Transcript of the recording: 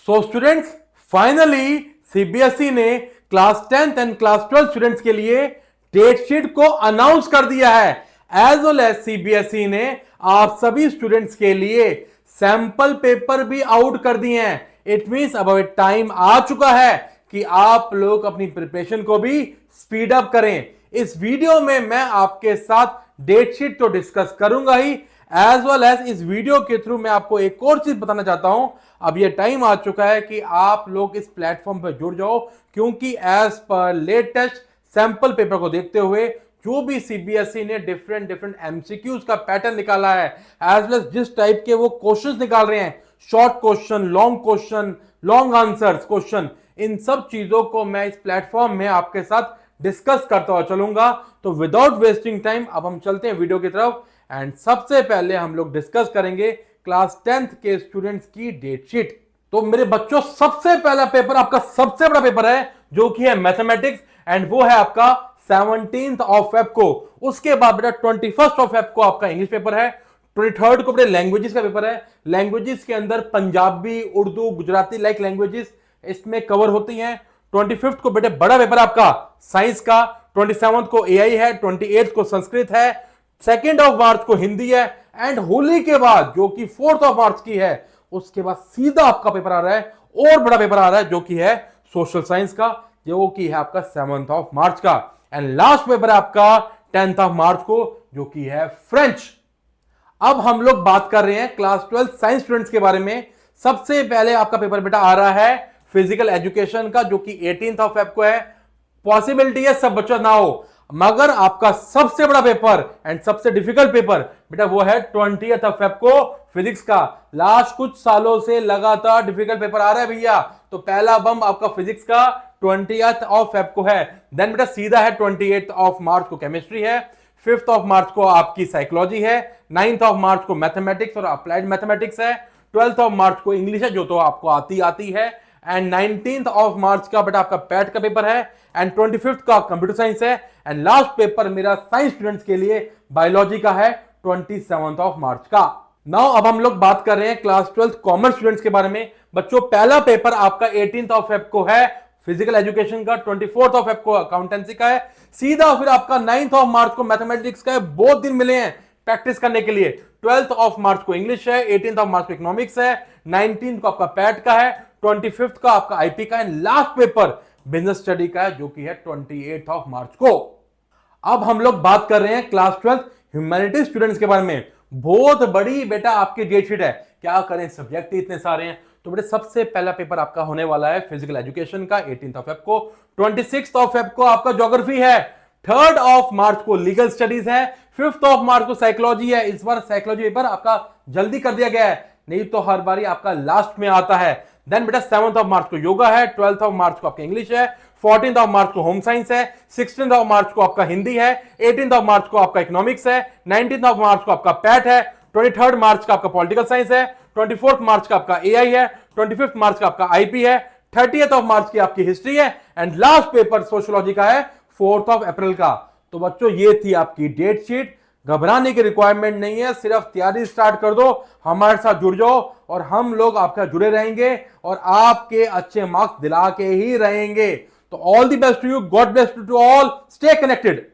So students, finally CBSE ने class 10th and class 12 students के लिए डेट शीट को अनाउंस कर दिया है। एज वेल एज सीबीएसई ने आप सभी स्टूडेंट्स के लिए सैंपल पेपर भी आउट कर दिए हैं। इट मींस अब टाइम आ चुका है कि आप लोग अपनी प्रिपरेशन को भी स्पीड अप करें। इस वीडियो में मैं आपके साथ डेट शीट तो डिस्कस करूंगा ही, एज वेल एज इस वीडियो के थ्रू मैं आपको एक और चीज बताना चाहता हूं। अब ये टाइम आ चुका है कि आप लोग इस प्लेटफॉर्म पर जुड़ जाओ, क्योंकि as per latest sample paper को देखते हुए जो भी सीबीएसई ने डिफरेंट एमसीक्यूज का पैटर्न निकाला है, एज वेल जिस टाइप के वो क्वेश्चंस निकाल रहे हैं, short question, long answers question, इन सब चीजों को मैं इस प्लेटफॉर्म में आपके साथ डिस्कस करता हुआ चलूंगा। तो विदाउट वेस्टिंग टाइम अब हम चलते हैं वीडियो की तरफ। एंड सबसे पहले हम लोग डिस्कस करेंगे क्लास 10th के स्टूडेंट्स की डेट शीट। तो मेरे बच्चों, सबसे पहला पेपर आपका सबसे बड़ा पेपर है जो कि है मैथमेटिक्स, एंड वो है आपका 17th ऑफ फेब को। उसके बाद बेटा 21st ऑफ फेब को आपका इंग्लिश पेपर है। 23rd को बेटा लैंग्वेजेस का पेपर है। लैंग्वेजेस के अंदर पंजाबी, उर्दू, गुजराती लाइक लैंग्वेजेस इसमें कवर होती हैं। 25th को बेटे बड़ा पेपर आपका साइंस का। 27th को एआई है। 28th को संस्कृत है। 2nd ऑफ मार्च को हिंदी है। एंड होली के बाद जो कि 4th ऑफ मार्च की है, उसके बाद सीधा आपका पेपर आ रहा है, और बड़ा पेपर आ रहा है जो कि है सोशल साइंस का, जो कि है आपका 7th ऑफ मार्च का। एंड लास्ट पेपर है आपका 10th ऑफ मार्च को, जो कि है फ्रेंच। अब हम लोग बात कर रहे हैं क्लास 12 साइंस स्टूडेंट्स के बारे में। सबसे पहले आपका पेपर बेटा आ रहा है फिजिकल एजुकेशन का, जो कि 18th ऑफ फेब को है। पॉसिबिलिटी है सब बच्चों ना हो, मगर आपका सबसे बड़ा पेपर एंड सबसे डिफिकल्ट पेपर बेटा वो है 20th ऑफ फेब को फिजिक्स का। लास्ट कुछ सालों से लगातार डिफिकल्ट पेपर आ रहा है भैया, तो पहला बम आपका फिजिक्स का 20th ऑफ फेब को है। देन बेटा सीधा है 28th ऑफ मार्च को केमिस्ट्री है। 5th ऑफ मार्च को आपकी साइकोलॉजी है। 9th ऑफ मार्च को मैथमेटिक्स और अप्लाइड मैथमेटिक्स है। 12th ऑफ मार्च को इंग्लिश है, जो तो आपको आती है। एंड 19th ऑफ मार्च का बेटा आपका पैट का पेपर है। एंड 25th का कंप्यूटर साइंस है। एंड लास्ट पेपर मेरा साइंस स्टूडेंट्स के लिए बायोलॉजी का है 27th ऑफ मार्च का। नाउ अब हम लोग बात कर रहे हैं क्लास 12 कॉमर्स स्टूडेंट्स के बारे में। बच्चों, पहला पेपर आपका 18th ऑफ फेब को है फिजिकल एजुकेशन का। 24th ऑफ फेब को अकाउंटेंसी का है। सीधा फिर आपका 9th ऑफ मार्च को मैथमेटिक्स का है। बहुत दिन मिले हैं प्रैक्टिस करने के लिए। 12th ऑफ मार्च को इंग्लिश है। 18th ऑफ मार्च को इकोनॉमिक्स है। 19th को आपका पैट का है। 25th का आपका आईपी का है। लास्ट पेपर बिजनेस स्टडी का है, जो कि है 28th ऑफ मार्च को। अब हम लोग बात कर रहे हैं क्लास 12 ह्यूमैनिटीज स्टूडेंट्स के बारे में। बहुत बड़ी बेटा आपकी डेट शीट है, क्या करें, सब्जेक्ट ही इतने सारे हैं। तो बेटे सबसे पहला पेपर आपका होने वाला है फिजिकल एजुकेशन का 18th ऑफ फेब को। 26th ऑफ फेब को आपका ज्योग्राफी है। 3rd ऑफ मार्च को लीगल स्टडीज है। 5th ऑफ मार्च को साइकोलॉजी है। इस बार साइकोलॉजी पेपर आपका जल्दी कर दिया गया है, नहीं तो हर बारी आपका लास्ट में आता है। देन बेटा 7th ऑफ मार्च को योगा है। 12th ऑफ मार्च को आपका इंग्लिश है। 14th ऑफ मार्च को होम साइंस है। 16th ऑफ मार्च को आपका हिंदी है। 18th ऑफ मार्च को आपका इकोनॉमिक्स है। 19th ऑफ मार्च को आपका पैट है। 23rd मार्च का आपका पॉलिटिकल साइंस है। 24th मार्च का आपका एआई है। 25th मार्च का आपका आईपी है। 30th ऑफ मार्च की आपकी हिस्ट्री है। एंड लास्ट पेपर सोशियोलॉजी का है 4th ऑफ अप्रैल का। तो बच्चों, ये थी आपकी डेट शीट। घबराने की रिक्वायरमेंट नहीं है, सिर्फ तैयारी स्टार्ट कर दो, हमारे साथ जुड़ जाओ और हम लोग आपका जुड़े रहेंगे और आपके अच्छे मार्क्स दिला के ही रहेंगे। तो all the best to you, God bless to all, stay connected.